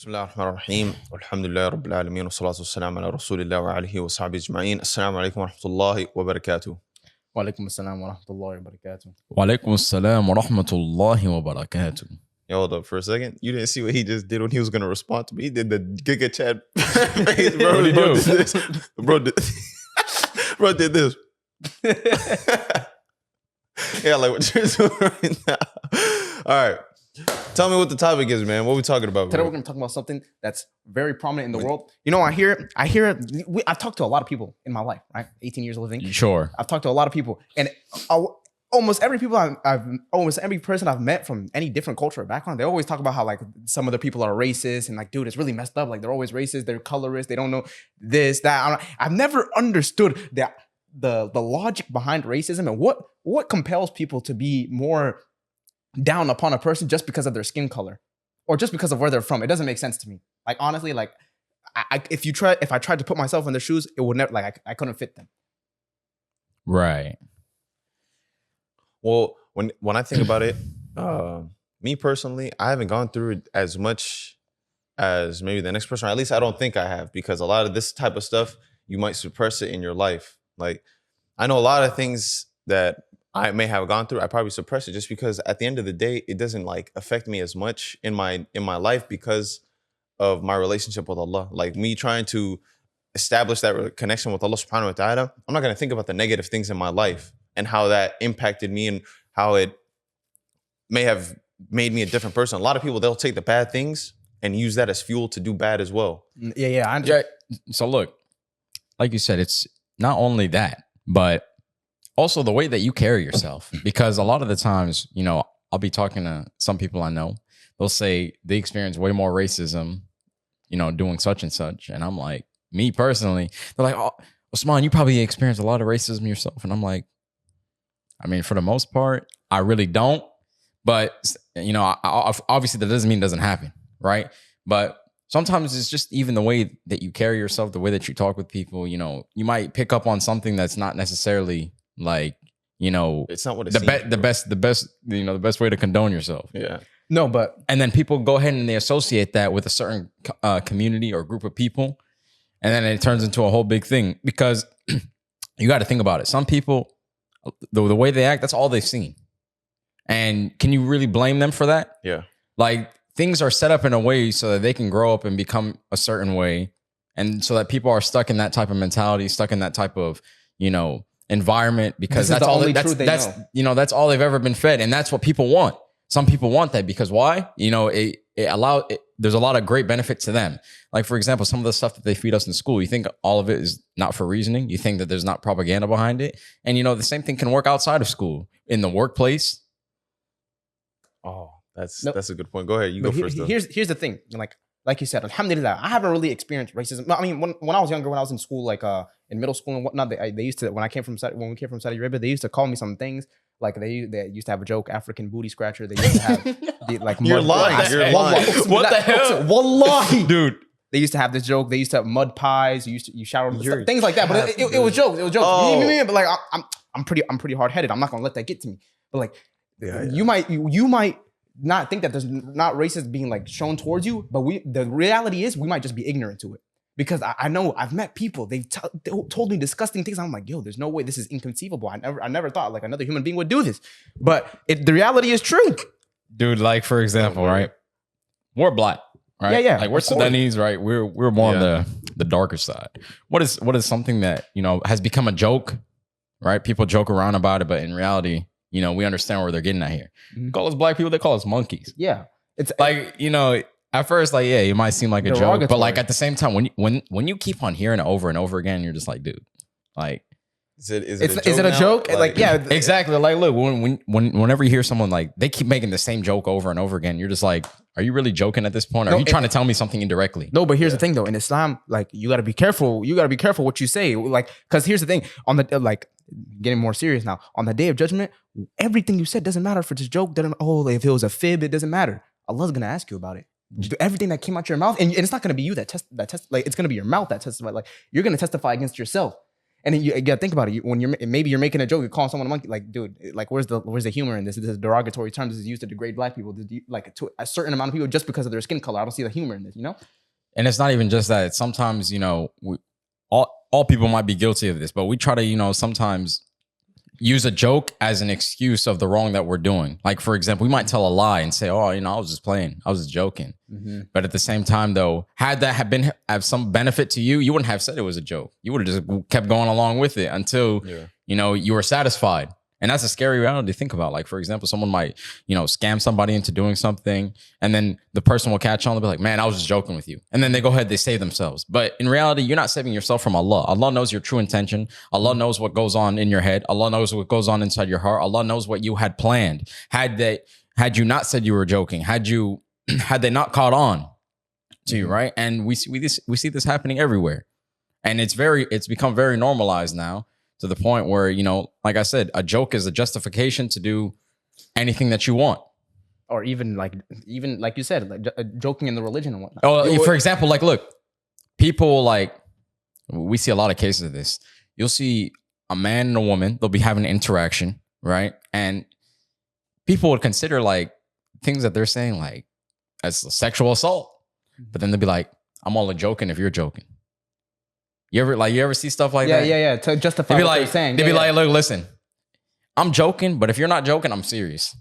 بسم الله الرحمن الرحيم والحمد لله رب العالمين والصلاة والسلام على رسول الله وعليه وصحبه أجمعين. السلام عليكم ورحمة الله وبركاته. وعليكم السلام ورحمة الله وبركاته. وعليكم السلام ورحمة الله وبركاته. Yo, hold up for a second. You didn't see what he just did when he was going to respond to me. He did the Giga Chad face, bro. What did he Bro do? did this. Bro did this. Yeah, like what you're doing right now. All right. Tell me what the topic is, man. What are we talking about? Today we're going to talk about something that's very prominent in the world. You know, I've talked to a lot of people in my life, right? 18 years of living. Sure. I've talked to a lot of people, and almost every person I've met from any different culture or background, they always talk about how like some of the people are racist and like, dude, it's really messed up. Like they're always racist. They're colorist. They don't know this, that. I've never understood that the logic behind racism and what compels people to be more down upon a person just because of their skin color or just because of where they're from. It doesn't make sense to me. Like honestly, like if I tried to put myself in their shoes, it would never, like I couldn't fit them. Right. Well, when I think about it, me personally, I haven't gone through it as much as maybe the next person. Or at least I don't think I have, because a lot of this type of stuff, you might suppress it in your life. Like I know a lot of things that I may have gone through, I probably suppress it just because at the end of the day, it doesn't like affect me as much in my life because of my relationship with Allah. Like me trying to establish that connection with Allah subhanahu wa ta'ala, I'm not going to think about the negative things in my life and how that impacted me and how it may have made me a different person. A lot of people, they'll take the bad things and use that as fuel to do bad as well. Yeah, I understand. So look, like you said, it's not only that, but also the way that you carry yourself. Because a lot of the times, you know, I'll be talking to some people I know. They'll say they experience way more racism, you know, doing such and such. And I'm like, me personally, they're like, oh, Usman, you probably experienced a lot of racism yourself. And I'm like, I mean, for the most part, I really don't. But, you know, obviously that doesn't mean it doesn't happen, right? But sometimes it's just even the way that you carry yourself, the way that you talk with people, you know, you might pick up on something that's not necessarily like, you know, it's not what it's the best, you know, the best way to condone yourself. Yeah. No, but and then people go ahead and they associate that with a certain community or group of people. And then it turns into a whole big thing because you got to think about it. Some people, the way they act, that's all they've seen. And can you really blame them for that? Yeah. Like things are set up in a way so that they can grow up and become a certain way. And so that people are stuck in that type of mentality, stuck in that type of, you know, environment because that's all that's you know, that's all they've ever been fed. And that's what people want. Some people want that because why? You know, there's a lot of great benefit to them. Like, for example, some of the stuff that they feed us in school, you think all of it is not for reasoning. You think that there's not propaganda behind it. And, you know, the same thing can work outside of school, in the workplace. Oh, that's a good point. Go ahead. You go first. Here's the thing. Like you said, alhamdulillah, I haven't really experienced racism. I mean, when I was younger, when I was in school, like in middle school and whatnot, they used to, when we came from Saudi Arabia, they used to call me some things. Like they used to have a joke, African booty scratcher. They used to have like You're lying. You're lying. What the hell? Wallahi. Dude. They used to have this joke. They used to have mud pies. You shower things like that. But it was jokes. It was jokes. Oh. But like I'm pretty hard headed. I'm not gonna let that get to me. But like you might not think that there's not racist being like shown towards you, but the reality is we might just be ignorant to it. Because I know I've met people, they told me disgusting things. I'm like, yo, there's no way, this is inconceivable. I never thought like another human being would do this. But the reality is true. Dude, like for example, right? We're black, right? Yeah. Like we're Sudanese, right? We're more on the darker side. What is something that, you know, has become a joke, right? People joke around about it, but in reality, you know, we understand where they're getting at here. Mm-hmm. Call us black people, they call us monkeys. Yeah. It's like, you know, at first, like, yeah, it might seem like a joke, but like at the same time, when you keep on hearing it over and over again, you're just like, dude, like, is it a joke? Like, yeah, exactly. Like, look, whenever you hear someone like they keep making the same joke over and over again, you're just like, are you really joking at this point? Or are you trying to tell me something indirectly? No, but here's the thing, though. In Islam, like, you got to be careful. You got to be careful what you say. Like, because here's the thing. On the like, getting more serious now. On the Day of Judgment, everything you said doesn't matter if it's a joke. If it was a fib, it doesn't matter. Allah's gonna ask you about it. Everything that came out your mouth, and it's not gonna be you that test. Like, it's gonna be your mouth that testifies. Like, you're gonna testify against yourself. And then you gotta think about it. When maybe you're making a joke, you're calling someone a monkey. Like, dude, like where's the humor in this? This is a derogatory term. This is used to degrade black people. Like to a certain amount of people just because of their skin color. I don't see the humor in this. You know. And it's not even just that. It's sometimes, all people might be guilty of this, but we try to, sometimes use a joke as an excuse of the wrong that we're doing. Like, for example, we might tell a lie and say, oh, I was just playing. I was just joking. Mm-hmm. But at the same time, though, had that have some benefit to you, you wouldn't have said it was a joke. You would have just kept going along with it until, you were satisfied. And that's a scary reality to think about. Like, for example, someone might, scam somebody into doing something, and then the person will catch on. They'll be like, man, I was just joking with you. And then they go ahead, they save themselves. But in reality, you're not saving yourself from Allah. Allah knows your true intention. Allah knows what goes on in your head. Allah knows what goes on inside your heart. Allah knows what you had planned. Had you not said you were joking, had they not caught on to you, right? And we see this happening everywhere. And it's become very normalized now, to the point where, like I said, a joke is a justification to do anything that you want. Or even like you said, like joking in the religion and whatnot. Oh, for example, like, look, people we see a lot of cases of this. You'll see a man and a woman, they'll be having an interaction, right? And people would consider like things that they're saying like as sexual assault. But then they'll be like, I'm only joking if you're joking. You ever see stuff like that? Yeah. To justify what they're saying. They'd be like, look, listen, I'm joking, but if you're not joking, I'm serious.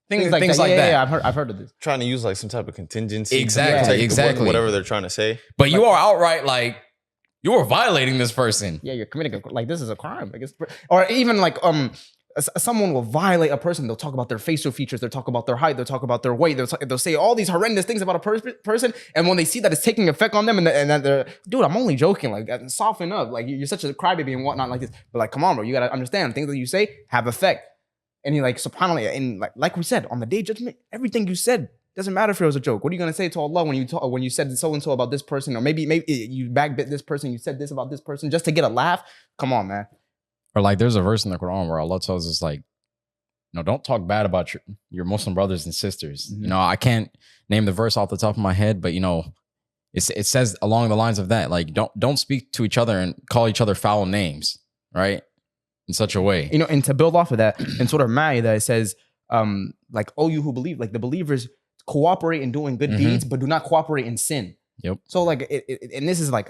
Things like that. Yeah, I've heard of this. Trying to use like some type of contingency. Exactly. Whatever they're trying to say. But you are outright like, you are violating this person. Yeah, you're committing this is a crime. Like or even like someone will violate a person. They'll talk about their facial features. They'll talk about their height. They'll talk about their weight. They'll say all these horrendous things about a person. And when they see that it's taking effect on them, and that they're, dude, I'm only joking. Like, soften up. Like, you're such a crybaby and whatnot like this. But like, come on, bro. You gotta understand things that you say have effect. And he like, subhanAllah, and like we said, on the day of judgment, everything you said doesn't matter if it was a joke. What are you gonna say to Allah when you said so and so about this person, or maybe you backbit this person, you said this about this person just to get a laugh? Come on, man. Or like, there's a verse in the Quran where Allah tells us like, don't talk bad about your Muslim brothers and sisters. Mm-hmm. I can't name the verse off the top of my head, but it says along the lines of that, like, don't speak to each other and call each other foul names, right? In such a way. And to build off of that, in Surah Ma'idah, it says, like, oh, you who believe, like the believers cooperate in doing good deeds, but do not cooperate in sin. Yep. So like, and this is like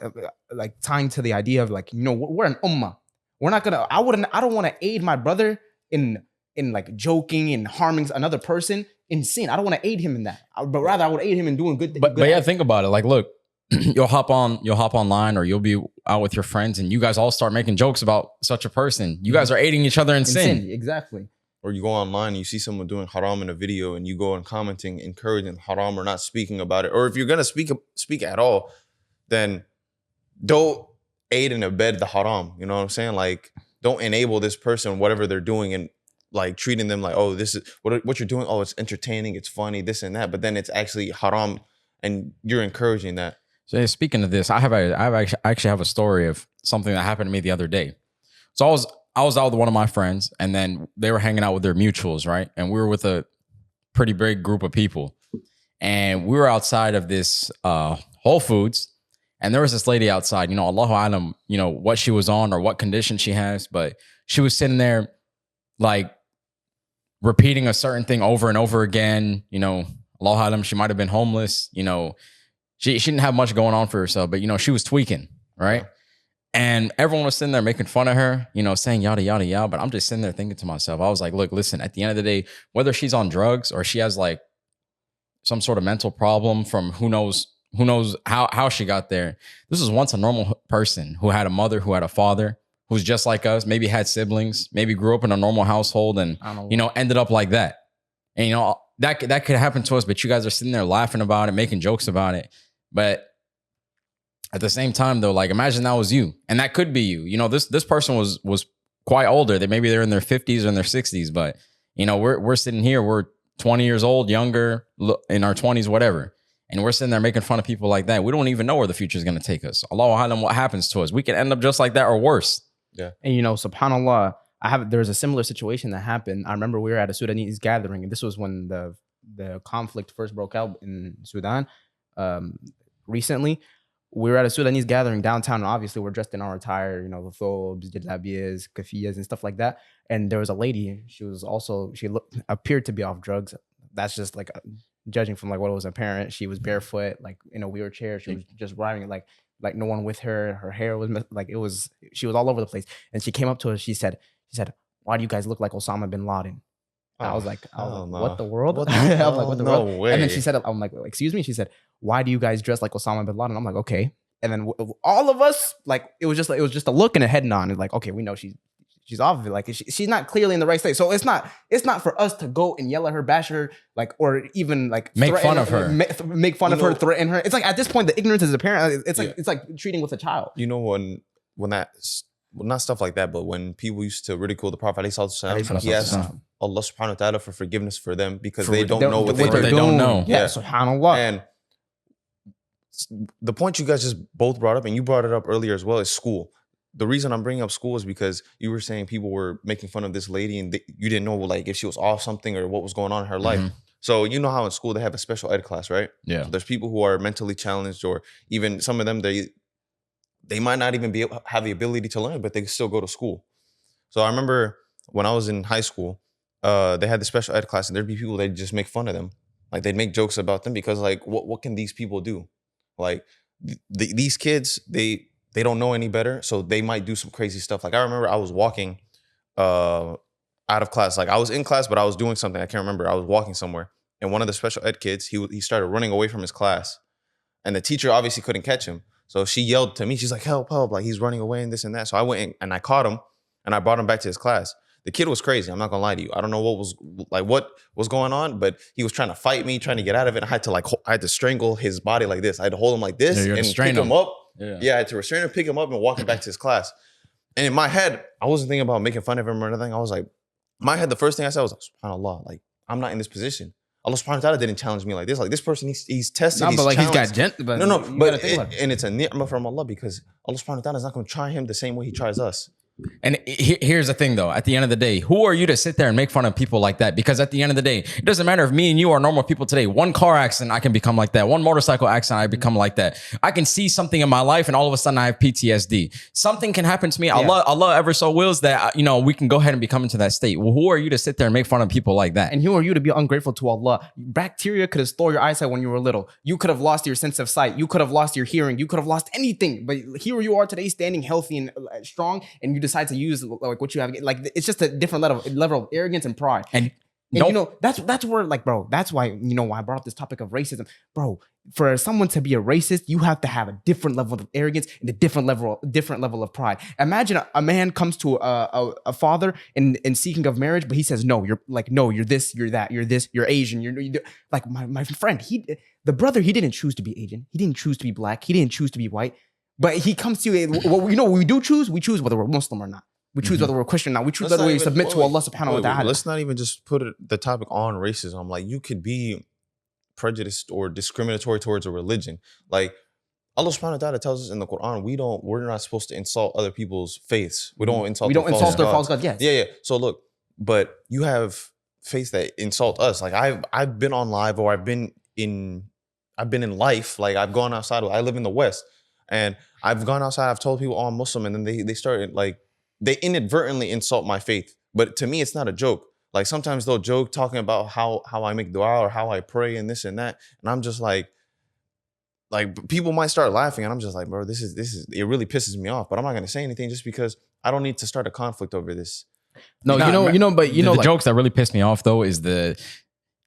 tying to the idea of like, we're an ummah. We're not gonna. I don't want to aid my brother in like joking and harming another person in sin. I don't want to aid him in that. But rather, I would aid him in doing good. But yeah, think about it. Like, look, you'll hop online, or you'll be out with your friends, and you guys all start making jokes about such a person. You guys are aiding each other in sin. Exactly. Or you go online and you see someone doing haram in a video, and you go and commenting, encouraging haram or not speaking about it. Or if you're gonna speak at all, then don't aid and abet the haram. You know what I'm saying? Like, don't enable this person, whatever they're doing, and like treating them like, oh, this is what you're doing. Oh, it's entertaining, it's funny, this and that. But then it's actually haram, and you're encouraging that. So speaking of this, I actually have a story of something that happened to me the other day. So I was out with one of my friends, and then they were hanging out with their mutuals, right? And we were with a pretty big group of people, and we were outside of this Whole Foods. And there was this lady outside, Allahu Alam, what she was on or what condition she has, but she was sitting there like repeating a certain thing over and over again. Allahu Alam, she might have been homeless. She didn't have much going on for herself, but she was tweaking, right? And everyone was sitting there making fun of her, saying yada, yada, yada. But I'm just sitting there thinking to myself, I was like, look, listen, at the end of the day, whether she's on drugs or she has like some sort of mental problem from who knows how she got there. This was once a normal person who had a mother, who had a father, who's just like us, maybe had siblings, maybe grew up in a normal household and, ended up like that. And, that could happen to us, but you guys are sitting there laughing about it, making jokes about it. But at the same time, though, like, imagine that was you, and that could be you. This person was quite older. Maybe they're in their 50s or in their 60s, but we're sitting here, we're 20 years old, younger, in our 20s, whatever. And we're sitting there making fun of people like that. We don't even know where the future is going to take us. Allahu Alam, what happens to us? We can end up just like that or worse. Yeah. And subhanAllah, there's a similar situation that happened. I remember we were at a Sudanese gathering, and this was when the conflict first broke out in Sudan recently. we were at a Sudanese gathering downtown, and obviously we're dressed in our attire, you know, the thobes, jalabias, kafiyas, and stuff like that. And there was a lady. She appeared to be off drugs. That's just like judging from like what was apparent. She was barefoot, like in a wheelchair. She was just riding it like no one with her. Her hair was like she was all over the place. And she came up to us. She said, "Why do you guys look like Osama bin Laden?" I was like, what the world? I was like, what the world? Way. And then she said, I'm like, excuse me. She said, "Why do you guys dress like Osama bin Laden?" I'm like, okay. And then all of us, like, it was just a look and a head nod. And like, okay, we know she's off of it. Like she's not clearly in the right state. So it's not for us to go and yell at her, bash her, like, or even like make fun of her, make fun of her, threaten her. It's like at this point, the ignorance is apparent. It's like treating with a child. You know, when not stuff like that, but when people used to ridicule the Prophet, he asked Allah subhanahu wa ta'ala for forgiveness for them because they don't know what they don't know. Yeah, subhanallah. And the point you guys just both brought up, and you brought it up earlier as well, is school. The reason I'm bringing up school is because you were saying people were making fun of this lady and you didn't know like if she was off something or what was going on in her life. So you know how in school they have a special ed class, right? Yeah. So there's people who are mentally challenged, or even some of them, they might not even have the ability to learn, but they still go to school. So I remember when I was in high school, they had the special ed class, and there'd be people that just make fun of them. Like they'd make jokes about them because like, what can these people do? Like these kids, they don't know any better, so they might do some crazy stuff. Like I remember I was walking out of class. Like I was in class, but I was doing something. I can't remember. I was walking somewhere, and one of the special ed kids, he started running away from his class, and the teacher obviously couldn't catch him. So she yelled to me. She's like, "Help, help!" Like he's running away and this and that. So I went and I caught him, and I brought him back to his class. The kid was crazy. I'm not gonna lie to you. I don't know what was going on, but he was trying to fight me, trying to get out of it. I had to strangle his body like this. I had to hold him like this and pick him up. Yeah, I had to restrain him, pick him up, and walk him back to his class. And in my head, I wasn't thinking about making fun of him or anything. I was like, my head, the first thing I said was, SubhanAllah, like I'm not in this position. Allah subhanahu wa ta'ala didn't challenge me like this. Like this person, he's tested. But like challenged. he's got but and it's a ni'mah from Allah because Allah subhanahu wa ta'ala is not going to try him the same way he tries us. And here's the thing, though. At the end of the day, who are you to sit there and make fun of people like that? Because at the end of the day, it doesn't matter if me and you are normal people today. One car accident, I can become like that. One motorcycle accident, I become like that. I can see something in my life, and all of a sudden, I have PTSD. Something can happen to me. Yeah. Allah ever so wills that we can go ahead and become into that state. Well, who are you to sit there and make fun of people like that? And who are you to be ungrateful to Allah? Bacteria could have stole your eyesight when you were little. You could have lost your sense of sight. You could have lost your hearing. You could have lost anything. But here you are today, standing healthy and strong, and you decide to use like what you have. Like it's just a different level of arrogance and pride. And that's where, like, bro, that's why why I brought up this topic of racism, bro. For someone to be a racist, you have to have a different level of arrogance and a different level of pride. Imagine a man comes to a father in seeking of marriage, but he says no, you're this, you're that, you're this, you're Asian, you're like my friend. The brother, he didn't choose to be Asian, he didn't choose to be black, he didn't choose to be white, but he comes to you. What we do choose? We choose whether we're Muslim or not. We choose whether we're Christian or not. We choose whether we submit to Allah subhanahu wa ta'ala. Let's not even just put the topic on racism. Like you could be prejudiced or discriminatory towards a religion. Like Allah subhanahu wa ta'ala tells us in the Quran, we're not supposed to insult other people's faiths. We don't insult their false gods. Yes. Yeah. So look, but you have faiths that insult us. Like I've been on live, or I've been in life. Like I've gone outside. I live in the West, and I've gone outside. I've told people, oh, I'm Muslim, and then they started like, they inadvertently insult my faith. But to me, it's not a joke. Like sometimes they'll joke talking about how I make dua or how I pray and this and that. And I'm just like people might start laughing, and I'm just like, bro, this is it really pisses me off. But I'm not gonna say anything just because I don't need to start a conflict over this. No, the jokes that really piss me off though is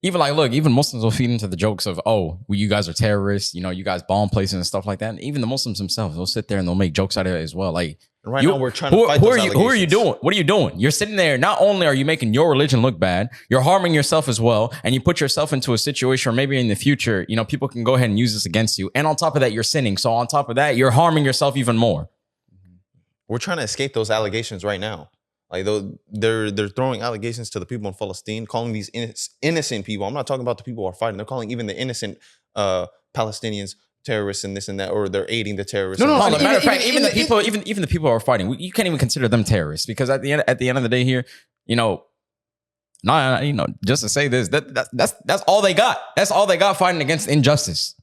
even Muslims will feed into the jokes of, oh, well, you guys are terrorists, you guys bomb places and stuff like that. And even the Muslims themselves, they'll sit there and they'll make jokes out of it as well. Like now we're trying to fight those allegations. Who are you doing? What are you doing? You're sitting there. Not only are you making your religion look bad, you're harming yourself as well. And you put yourself into a situation where maybe in the future, people can go ahead and use this against you. And on top of that, you're sinning. So on top of that, you're harming yourself even more. We're trying to escape those allegations right now. Like they're throwing allegations to the people in Palestine, calling these innocent people. I'm not talking about the people who are fighting. They're calling even the innocent Palestinians terrorists and this and that, or they're aiding the terrorists. No. As a matter of fact, even the people who are fighting, you can't even consider them terrorists, because at the end of the day here, just to say this, that's all they got. That's all they got fighting against injustice.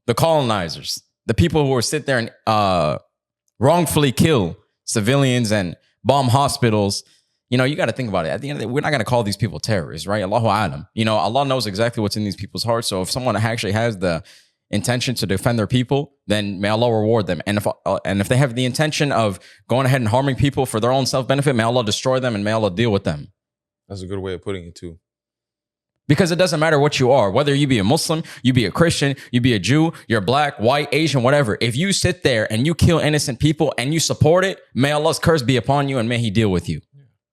The colonizers. the people who will sit there and wrongfully kill civilians and bomb hospitals, you know, you got to think about it. At the end of the day, we're not going to call these people terrorists, right? Allahu alam. You know, Allah knows exactly what's in these people's hearts. So if someone actually has the intention to defend their people, then may Allah reward them. And if they have the intention of going ahead and harming people for their own self-benefit, may Allah destroy them and may Allah deal with them. That's a good way of putting it too. Because it doesn't matter what you are, whether you be a Muslim, you be a Christian, you be a Jew, you're black, white, Asian, whatever. If you sit there and you kill innocent people and you support it, may Allah's curse be upon you and may He deal with you.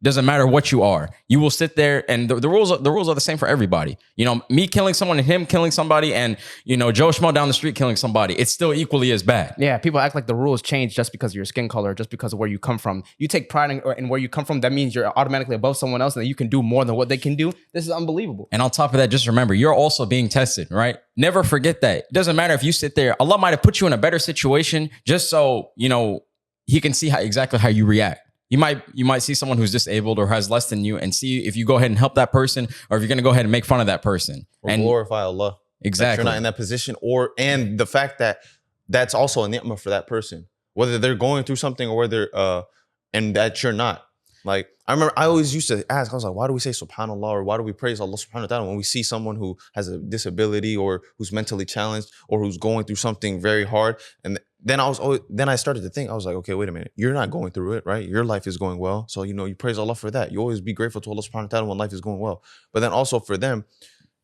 Doesn't matter what you are. You will sit there, and the rules are the same for everybody. You know, me killing someone and him killing somebody, and you know, Joe Schmo down the street killing somebody. It's still equally as bad. Yeah, people act like the rules change just because of your skin color, just because of where you come from. You take pride in where you come from. That means you're automatically above someone else, and that you can do more than what they can do. This is unbelievable. And on top of that, just remember, you're also being tested, right? Never forget that. It doesn't matter if you sit there. Allah might have put you in a better situation just so you know He can see exactly how you react. You might see someone who's disabled or has less than you and see if you go ahead and help that person or if you're going to go ahead and make fun of that person. Or and glorify Allah. Exactly. You're not in that position, and the fact that that's also a ni'mah for that person, whether they're going through something or whether and that you're not. Like I remember I always used to ask, I was like, why do we say subhanallah or why do we praise Allah subhanahu wa ta'ala when we see someone who has a disability or who's mentally challenged or who's going through something very hard? And then I started to think, I was like, okay, wait a minute. You're not going through it, right? Your life is going well. So, you know, you praise Allah for that. You always be grateful to Allah subhanahu wa ta'ala when life is going well. But then also for them,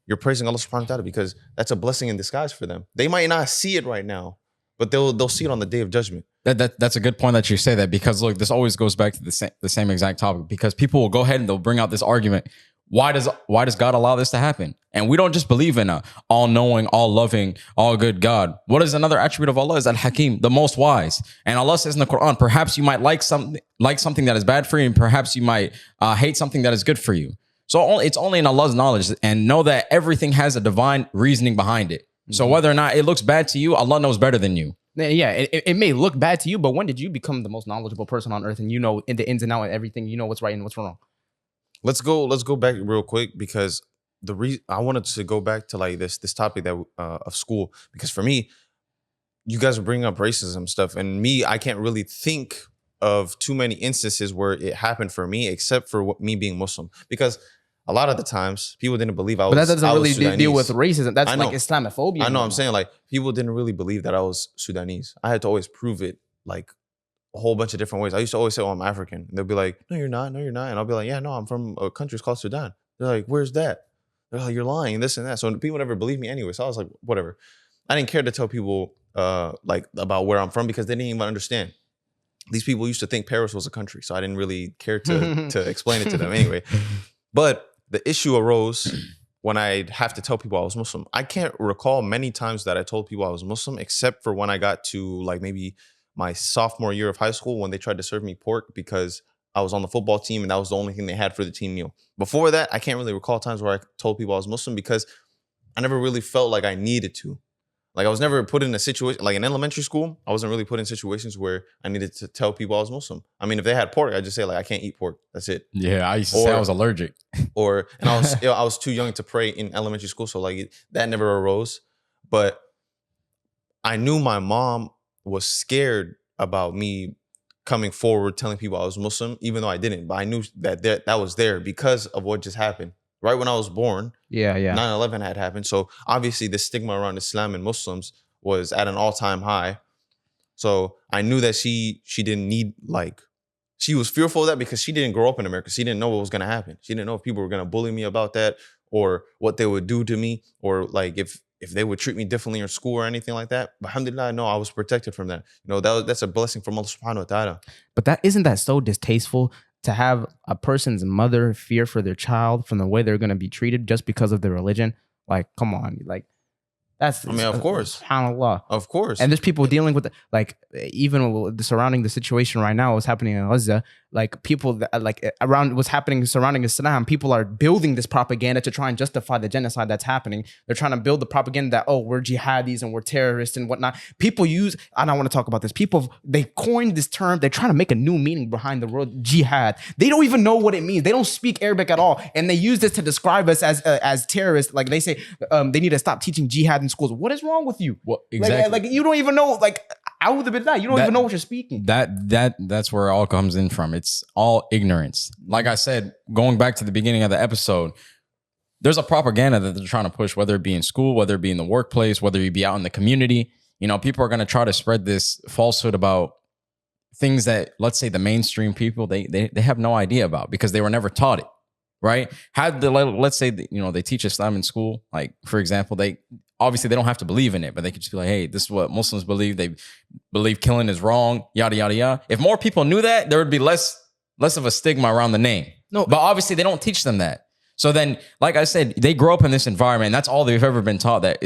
you're praising Allah subhanahu wa ta'ala because that's a blessing in disguise for them. They might not see it right now, but they'll see it on the day of judgment. That's a good point that you say that, because look, this always goes back to the same exact topic, because people will go ahead and they'll bring out this argument. Why does God allow this to happen? And we don't just believe in a all-knowing, all-loving, all-good God. What is another attribute of Allah? Is Al-Hakim, the most wise. And Allah says in the Quran, perhaps you might like something that is bad for you, and perhaps you might hate something that is good for you. So it's only in Allah's knowledge, and know that everything has a divine reasoning behind it. So whether or not it looks bad to you, Allah knows better than you. Yeah, it may look bad to you, but when did you become the most knowledgeable person on earth and you know in the ins and outs and everything, you know what's right and what's wrong? Let's go back real quick, because the reason I wanted to go back to like this topic that of school, because for me, you guys are bringing up racism stuff, and me, I can't really think of too many instances where it happened for me, except for me being Muslim, because a lot of the times people didn't believe I was. But that doesn't really Sudanese. deal with racism. That's like Islamophobia. I know. I'm saying like people didn't really believe that I was Sudanese. I had to always prove it like a whole bunch of different ways. I used to always say, "Oh, I'm African." And they'll be like, "No, you're not. No, you're not." And I'll be like, "Yeah, no, I'm from a country called Sudan." They're like, "Where's that?" They're like, "You're lying, this and that." So people never believed me anyway. So I was like, whatever. I didn't care to tell people like about where I'm from, because they didn't even understand. These people used to think Paris was a country, so I didn't really care to explain it to them anyway. But the issue arose when I'd have to tell people I was Muslim. I can't recall many times that I told people I was Muslim, except for when I got to like maybe my sophomore year of high school, when they tried to serve me pork because I was on the football team and that was the only thing they had for the team meal. Before that, I can't really recall times where I told people I was Muslim, because I never really felt like I needed to. Like I was never put in a situation, like in elementary school, I wasn't really put in situations where I needed to tell people I was Muslim. I mean, if they had pork, I'd just say like, I can't eat pork. That's it. Yeah, I used to say I was allergic. And I was too young to pray in elementary school. So like that never arose. But I knew my mom was scared about me coming forward, telling people I was Muslim, even though I didn't. But I knew that was there because of what just happened. Right when I was born, 9/11 had happened. So obviously the stigma around Islam and Muslims was at an all-time high. So I knew that she didn't need, like, she was fearful of that because she didn't grow up in America. She didn't know what was going to happen. She didn't know if people were going to bully me about that, or what they would do to me, or like if they would treat me differently in school or anything like that. But alhamdulillah, no, I was protected from that. You know, that's a blessing from Allah subhanahu wa ta'ala. But isn't that so distasteful, to have a person's mother fear for their child from the way they're going to be treated just because of their religion? Like, come on. Like, that's, I mean, of course. SubhanAllah. Of course. And there's people dealing with, like, even surrounding the situation right now, what's happening in Gaza, like people that, like around what's happening surrounding Islam, people are building this propaganda to try and justify the genocide that's happening. They're trying to build the propaganda that, oh, we're jihadis and we're terrorists and whatnot. People use, I don't want to talk about this. People, they coined this term. They're trying to make a new meaning behind the word jihad. They don't even know what it means. They don't speak Arabic at all. And they use this to describe us as terrorists. Like they say, they need to stop teaching jihad in schools. What is wrong with you? Well, exactly. Like you don't even know. Like I would have been that. You don't even know what you're speaking. That's where it all comes in from. It's all ignorance. Like I said, going back to the beginning of the episode, there's a propaganda that they're trying to push, whether it be in school, whether it be in the workplace, whether you be out in the community. You know, people are going to try to spread this falsehood about things that, let's say, the mainstream people, they have no idea about because they were never taught it, right? Let's say that, you know, they teach Islam in school. Like, for example, they don't have to believe in it, but they could just be like, hey, this is what Muslims believe. They believe killing is wrong, yada, yada, yada. If more people knew that, there would be less of a stigma around the name. No, but obviously they don't teach them that. So then, like I said, they grow up in this environment. And that's all they've ever been taught, that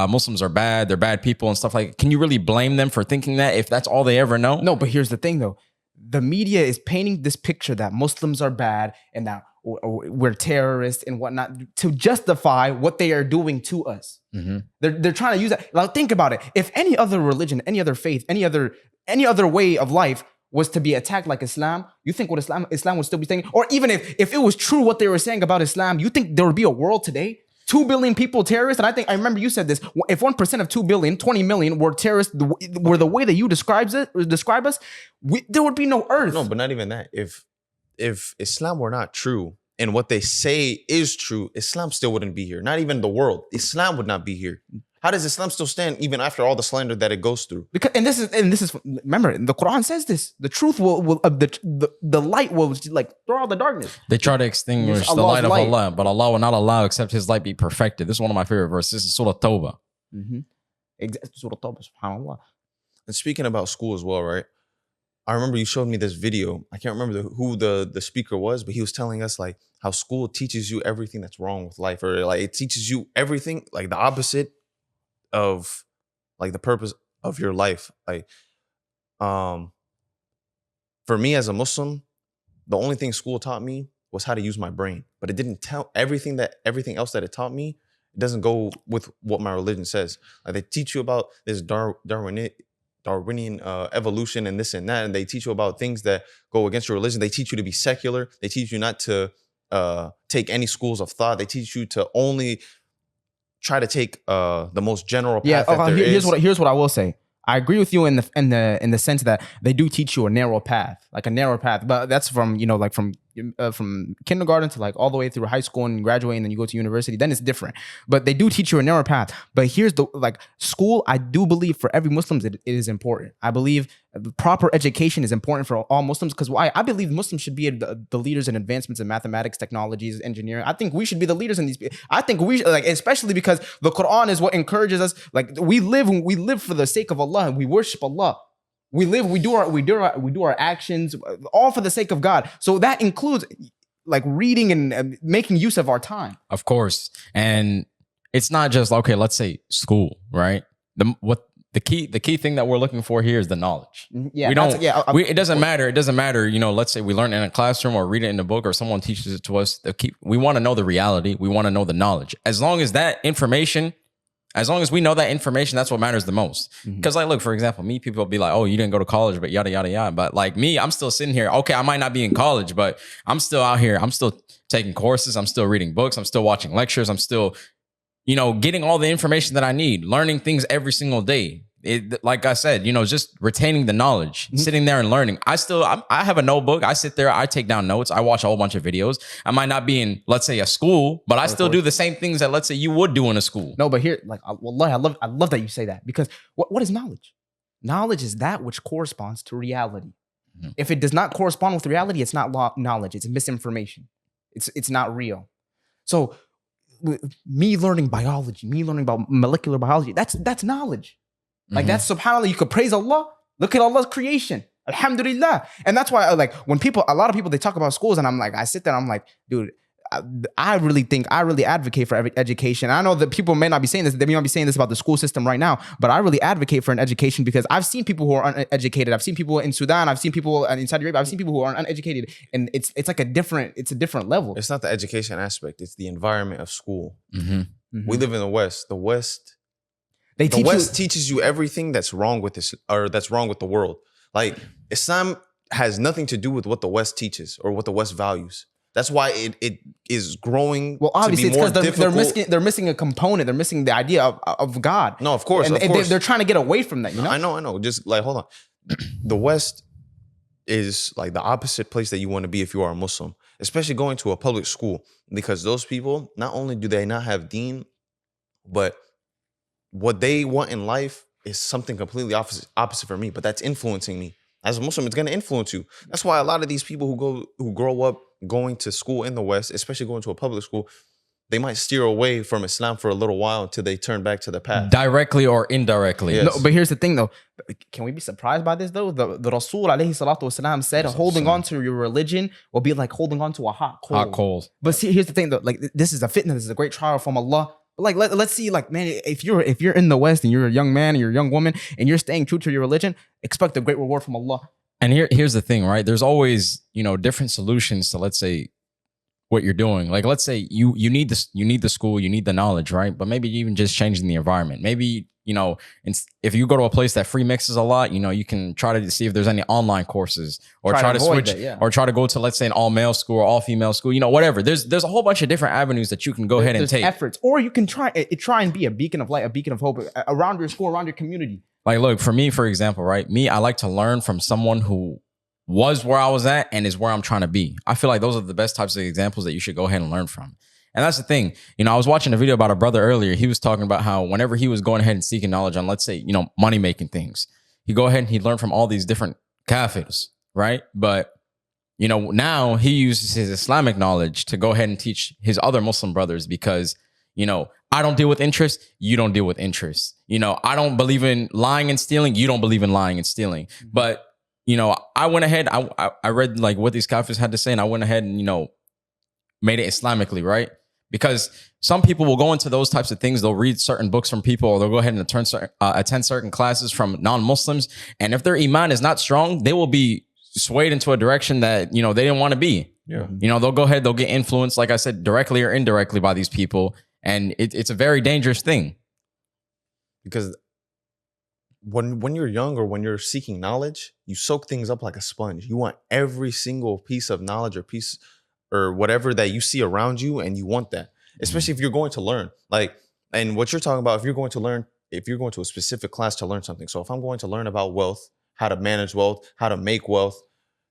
Muslims are bad, they're bad people and stuff like that. Can you really blame them for thinking that if that's all they ever know? No, but here's the thing though. The media is painting this picture that Muslims are bad and that we're terrorists and whatnot to justify what they are doing to us. Mm-hmm. They're trying to use that. Like, think about it. If any other religion, any other faith, any other way of life was to be attacked like Islam, you think what Islam would still be saying? Or even if it was true what they were saying about Islam, you think there would be a world today? 2 billion people terrorists? And I remember you said this. If 1% of 2 billion, 20 million were terrorists, were the way that you describe us, there would be no earth. No, but not even that. If Islam were not true and what they say is true, Islam still wouldn't be here. Not even the world. Islam would not be here. How does Islam still stand even after all the slander that it goes through? Because this is remember, the Quran says this. The truth will the light will like throw out the darkness. They try to extinguish the light of Allah, but Allah will not allow except His light be perfected. This is one of my favorite verses. This is Surah Tawbah. Mm-hmm. Surah Tawbah, subhanAllah. And speaking about school as well, right? I remember you showed me this video. I can't remember who the speaker was, but he was telling us like how school teaches you everything that's wrong with life, or like it teaches you everything like the opposite of like the purpose of your life. Like for me as a Muslim, the only thing school taught me was how to use my brain, but it didn't tell everything else that it taught me. It doesn't go with what my religion says. Like they teach you about this Darwinian evolution and this and that, and they teach you about things that go against your religion. They teach you to be secular. They teach you not to take any schools of thought. They teach you to only try to take the most general path that there is. Here's what I will say. I agree with you in the sense that they do teach you a narrow path, but that's from from kindergarten to like all the way through high school and graduating, and then you go to university. Then it's different, but they do teach you a narrow path. But here's the school. I do believe for every Muslim it is important. I believe the proper education is important for all Muslims because I believe Muslims should be the leaders in advancements in mathematics, technologies, engineering. I think we should be the leaders in these. I think we should, especially because the Quran is what encourages us. Like we live for the sake of Allah and we worship Allah. We do our actions all for the sake of God. So that includes like reading and making use of our time. Of course. And it's not just, okay, let's say school, right? The key thing that we're looking for here is the knowledge. Yeah, it doesn't matter. It doesn't matter. You know, let's say we learn it in a classroom or read it in a book or someone teaches it to us. We want to know the reality. We want to know the knowledge. As long as we know that information, that's what matters the most. Because like, look, for example, people will be like, oh, you didn't go to college, but yada, yada, yada. But like me, I'm still sitting here. Okay, I might not be in college, but I'm still out here. I'm still taking courses. I'm still reading books. I'm still watching lectures. I'm still, getting all the information that I need, learning things every single day. Like I said, just retaining the knowledge, sitting there and learning. I have a notebook. I sit there, I take down notes. I watch a whole bunch of videos. I might not be in, let's say, a school, but I still do the same things that, let's say, you would do in a school. No, but here, like, wallahi, I love that you say that because what is knowledge? Knowledge is that which corresponds to reality. Mm-hmm. If it does not correspond with reality, it's not knowledge. It's misinformation. It's not real. So me learning biology, me learning about molecular biology, that's knowledge. Like that's subhanAllah, you could praise Allah. Look at Allah's creation. Alhamdulillah. And that's why like when a lot of people, they talk about schools and I'm like, I sit there and I'm like, dude, I really advocate for education. I know that people may not be saying this. They may not be saying this about the school system right now, but I really advocate for an education because I've seen people who are uneducated. I've seen people in Sudan. I've seen people in Saudi Arabia. I've seen people who are uneducated, and it's like a different level. It's not the education aspect. It's the environment of school. We live in the West. The West teaches you everything that's wrong with this, or that's wrong with the world. Like Islam has nothing to do with what the West teaches or what the West values. That's why it is growing. Well, obviously, to be it's more because difficult. they're missing a component. They're missing the idea of God. No, of course, and, of and course. they're trying to get away from that. You know, I know. Just like, hold on. The West is like the opposite place that you want to be if you are a Muslim, especially going to a public school, because those people, not only do they not have deen, but what they want in life is something completely opposite for me, but that's influencing me. As a Muslim, it's going to influence you. That's why a lot of these people who grow up going to school in the West, especially going to a public school, they might steer away from Islam for a little while until they turn back to the path. Directly or indirectly. Yes. No, but here's the thing though. Can we be surprised by this though? The Rasul alayhi salatu wasalam said holding on to your religion will be like holding on to a hot coal. Hot coals. But see, here's the thing though. Like this is a fitna. This is a great trial from Allah. But like let's see, like, man, if you're in the West and you're a young man and you're a young woman and you're staying true to your religion, expect a great reward from Allah. And here's the thing, right? There's always, different solutions to, let's say, what you're doing. Like, let's say you need this, you need the school, you need the knowledge, right? But maybe even just changing the environment. Maybe, if you go to a place that free mixes a lot, you can try to see if there's any online courses or try to switch that, yeah. or try to go to, let's say, an all male school or all female school, whatever. There's a whole bunch of different avenues that you can go ahead and take. Efforts, or you can try and be a beacon of light, a beacon of hope around your school, around your community. Like, look, for me, for example, right? I like to learn from someone who was where I was at and is where I'm trying to be. I feel like those are the best types of examples that you should go ahead and learn from. And that's the thing. I was watching a video about a brother earlier. He was talking about how whenever he was going ahead and seeking knowledge on, let's say, money making things, he'd go ahead and he'd learn from all these different kafirs, right? But, now he uses his Islamic knowledge to go ahead and teach his other Muslim brothers because, I don't deal with interest. You don't deal with interest. I don't believe in lying and stealing. You don't believe in lying and stealing. But I went ahead, I read like what these kafirs had to say, and I went ahead and, made it Islamically, right? Because some people will go into those types of things. They'll read certain books from people, or they'll go ahead and attend certain classes from non-Muslims. And if their iman is not strong, they will be swayed into a direction that, they didn't want to be. Yeah. They'll go ahead, they'll get influenced, like I said, directly or indirectly by these people. And it's a very dangerous thing. Because when you're young or when you're seeking knowledge, you soak things up like a sponge. You want every single piece of knowledge or piece or whatever that you see around you, and you want that, especially if you're going to learn. Like, and what you're talking about, if you're going to a specific class to learn something. So if I'm going to learn about wealth, how to manage wealth, how to make wealth,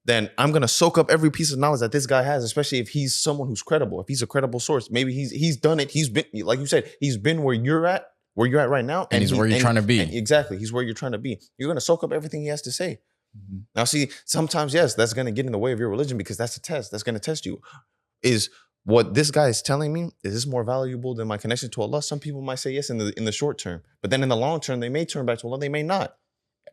then I'm going to soak up every piece of knowledge that this guy has, especially if he's someone who's credible, if he's a credible source. Maybe he's done it. He's been, like you said, he's been where you're at right now. And he's where you're trying to be. Exactly. He's where you're trying to be. You're going to soak up everything he has to say. Mm-hmm. Now, see, sometimes, yes, that's going to get in the way of your religion because that's a test. That's going to test you. Is what this guy is telling me, is this more valuable than my connection to Allah? Some people might say yes in the short term, but then in the long term, they may turn back to Allah. They may not.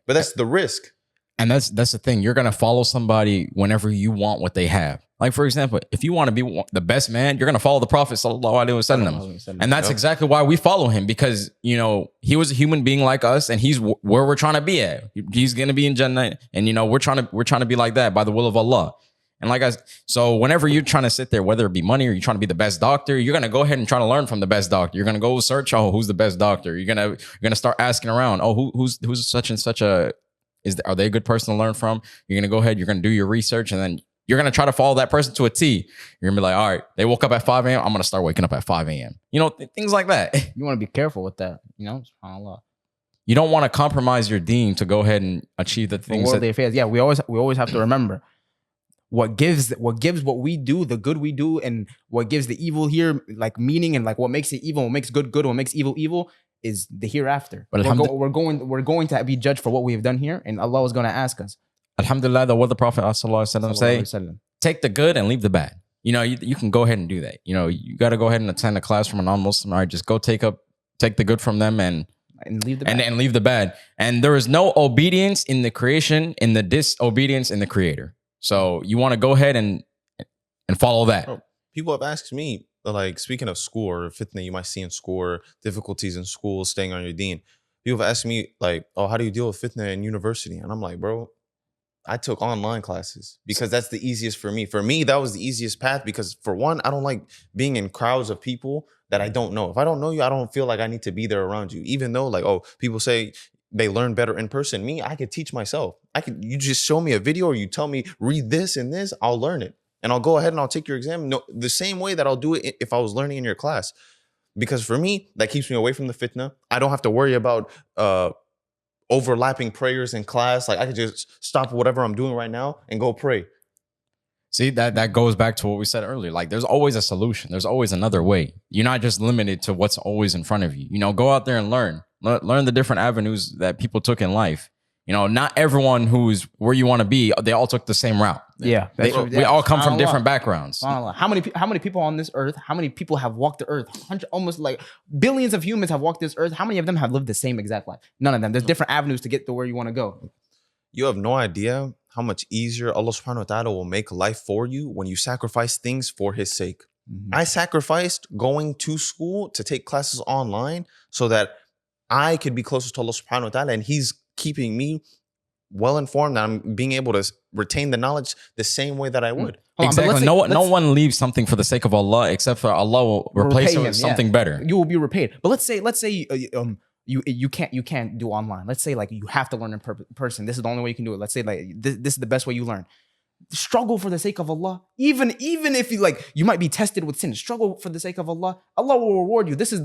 But that's the risk. And that's the thing. You're going to follow somebody whenever you want what they have. Like, for example, if you want to be the best man, you're going to follow the Prophet sallallahu alaihi wasallam. And that's exactly why we follow him, because, he was a human being like us, and he's where we're trying to be at. He's going to be in Jannah. And, we're trying to be like that by the will of Allah. And so whenever you're trying to sit there, whether it be money or you're trying to be the best doctor, you're going to go ahead and try to learn from the best doctor. You're going to go search, who's the best doctor? You're going to start asking around, who's such and such are they a good person to learn from? You're going to go ahead, you're going to do your research, and then you're going to try to follow that person to a T. You're going to be like, all right, they woke up at 5 a.m. I'm going to start waking up at 5 a.m. Things like that. You want to be careful with that, subhanAllah. You don't want to compromise your deen to go ahead and achieve the things worldly affairs. Yeah, we always have to remember what gives what we do, the good we do, and what gives the evil here, like, meaning, and like what makes it evil, what makes good, what makes evil is the hereafter. But we're going to be judged for what we have done here, and Allah is going to ask us. Alhamdulillah, what the Prophet say, take the good and leave the bad. You can go ahead and do that. You got to go ahead and attend a class from a non-Muslim. All right, just go take the good from them and leave the bad. And leave the bad. And there is no obedience in the creation, in the disobedience in the Creator. So you want to go ahead and follow that. Bro, people have asked me, like, speaking of school or fitna you might see in school, or difficulties in school, staying on your deen. People have asked me, like, oh, how do you deal with fitna in university? And I'm like, bro, I took online classes because that's the easiest for me. For me, that was the easiest path because, for one, I don't like being in crowds of people that I don't know. If I don't know you, I don't feel like I need to be there around you. Even though, like, people say they learn better in person. Me, I could teach myself. You just show me a video or you tell me, read this and this, I'll learn it. and I'll go ahead and I'll take your exam. No, the same way that I'll do it if I was learning in your class. Because for me, that keeps me away from the fitna. I don't have to worry about overlapping prayers in class. Like I could just stop whatever I'm doing right now and go pray. See, that goes back to what we said earlier. Like there's always a solution. There's always another way. You're not just limited to what's always in front of you. You know, go out there and learn. Learn the different avenues that people took in life. You know, not everyone who's where you want to be, they all took the same route. Yeah. We all come from different backgrounds. How many people on this earth, how many people have walked the earth? Almost like billions of humans have walked this earth. How many of them have lived the same exact life? None of them. There's different avenues to get to where you want to go. You have no idea how much easier Allah subhanahu wa ta'ala will make life for you when you sacrifice things for his sake. I sacrificed going to school to take classes online so that I could be closer to Allah subhanahu wa ta'ala, and he's keeping me well informed, that I'm being able to retain the knowledge the same way that I would. Exactly. No one leaves something for the sake of Allah, except for Allah will replace it with something better. You will be repaid. But let's say you can't do online. Let's say like you have to learn in person. This is the only way you can do it. Let's say like this is the best way you learn. Struggle for the sake of Allah. Even if you might be tested with sin, struggle for the sake of Allah. Allah will reward you. This is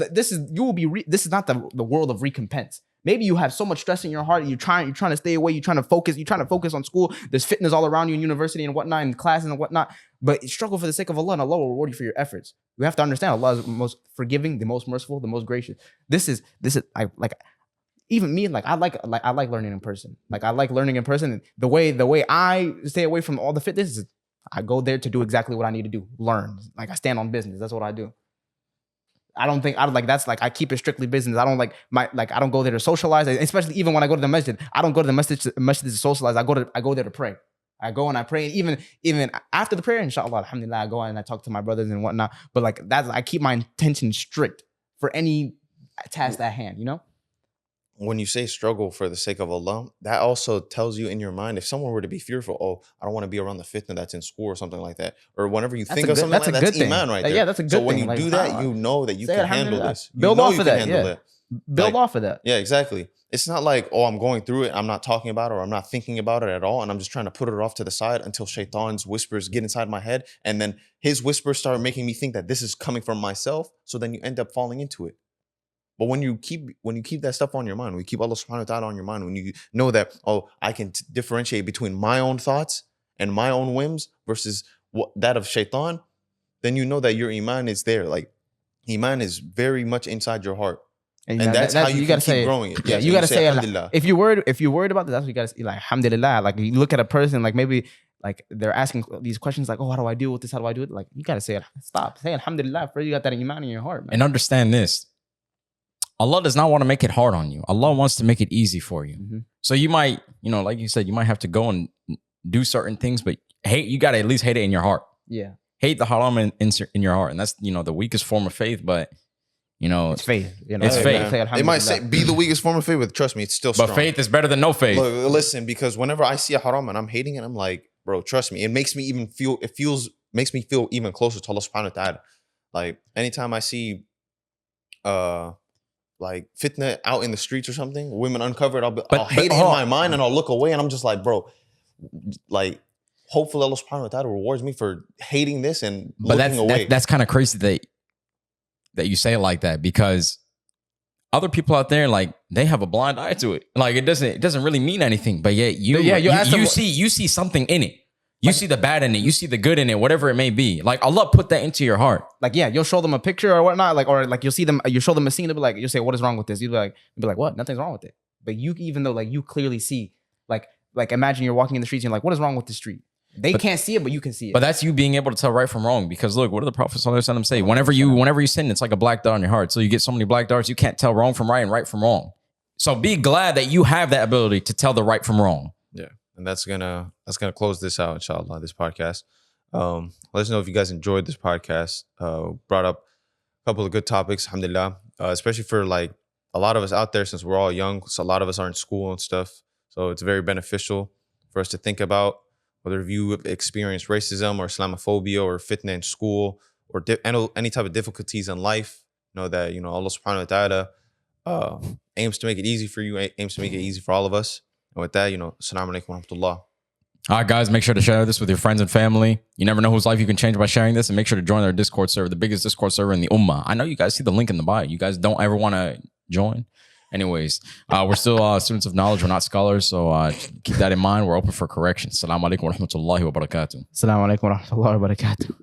not the world of recompense. Maybe you have so much stress in your heart, and you're trying to stay away, you're trying to focus on school. There's fitness all around you in university and whatnot, and classes and whatnot. But struggle for the sake of Allah, and Allah will reward you for your efforts. You have to understand Allah is the most forgiving, the most merciful, the most gracious. This is even me, like I like learning in person. Like I like learning in person. The way I stay away from all the fitness is I go there to do exactly what I need to do. Learn. Like I stand on business. That's what I do. I keep it strictly business. I don't I don't go there to socialize. Especially even when I go to the masjid, I don't go to the masjid to socialize. I go there to pray. I go and I pray. And even after the prayer, inshallah, alhamdulillah, I go and I talk to my brothers and whatnot. But I keep my intention strict for any task at hand, you know? When you say struggle for the sake of Allah, that also tells you in your mind, if someone were to be fearful, oh, I don't want to be around the fitna that's in school or something like that, or whenever you think of something like that, that's iman right there. Yeah, that's a good thing. thing. So when you do that, you know that you can handle this. Build off of that. Build off of that. Yeah, exactly. It's not like, oh, I'm going through it, I'm not talking about it, or I'm not thinking about it at all, and I'm just trying to put it off to the side until shaitan's whispers get inside my head, and then his whispers start making me think that this is coming from myself, so then you end up falling into it. But when you keep that stuff on your mind, when you keep Allah subhanahu wa ta'ala on your mind, when you know that, oh, I can differentiate between my own thoughts and my own whims versus that of shaitan, then you know that your iman is there. Like iman is very much inside your heart. And that's how you can keep growing it. Yeah, you gotta say alhamdulillah. If you're worried about that, that's what you gotta say. Like alhamdulillah. Like you look at a person, like maybe like they're asking these questions, like, oh, how do I deal with this? How do I do it? Like you gotta say, stop. Say alhamdulillah. First, you got that iman in your heart, man. And understand this. Allah does not want to make it hard on you. Allah wants to make it easy for you. Mm-hmm. So you might, like you said, you might have to go and do certain things, but you got to at least hate it in your heart. Yeah. Hate the haram in your heart. And that's, the weakest form of faith, but, it's faith. It's faith. They might say be the weakest form of faith, but trust me, it's still strong. But faith is better than no faith. Look, listen, because whenever I see a haram and I'm hating it, I'm like, bro, trust me. It makes me feel even closer to Allah subhanahu wa ta'ala. Like anytime I see, like fitna out in the streets or something, women uncovered, I'll hate it in my mind and I'll look away and I'm just like, bro, like hopefully Allah subhanahu wa ta'ala rewards me for hating this and looking away. That's kind of crazy that you say it like that, because other people out there, like they have a blind eye to it. Like it doesn't really mean anything, but yet you see something in it. You see the bad in it. You see the good in it, whatever it may be. Like Allah put that into your heart. Like, yeah, you'll show them a picture or whatnot. Like, or like you show them a scene. They'll be like, you'll say, what is wrong with this? You'll be like, what? Nothing's wrong with it. But even though like you clearly see, like imagine you're walking in the streets and you're like, what is wrong with the street? They can't see it, but you can see it. But that's you being able to tell right from wrong. Because look, what did the Prophet ﷺ say? Whenever you sin, it's like a black dot on your heart. So you get so many black darts, you can't tell wrong from right and right from wrong. So be glad that you have that ability to tell the right from wrong. Yeah. And that's gonna close this out, inshallah, this podcast. Let us know if you guys enjoyed this podcast. Brought up a couple of good topics, alhamdulillah, especially for like a lot of us out there, since we're all young. So a lot of us are in school and stuff. So it's very beneficial for us to think about whether you have experienced racism or Islamophobia or fitna in school or any type of difficulties in life. Know that, Allah subhanahu wa ta'ala aims to make it easy for you, aims to make it easy for all of us. And with that, assalamu alaikum wa rahmatullah. All right, guys, make sure to share this with your friends and family. You never know whose life you can change by sharing this. And make sure to join our Discord server, the biggest Discord server in the Ummah. I know you guys see the link in the bio. You guys don't ever want to join. Anyways, we're still students of knowledge. We're not scholars. So keep that in mind. We're open for correction. Assalamu alaikum wa rahmatullahi wa barakatuh. Assalamu alaikum wa rahmatullahi wa barakatuh.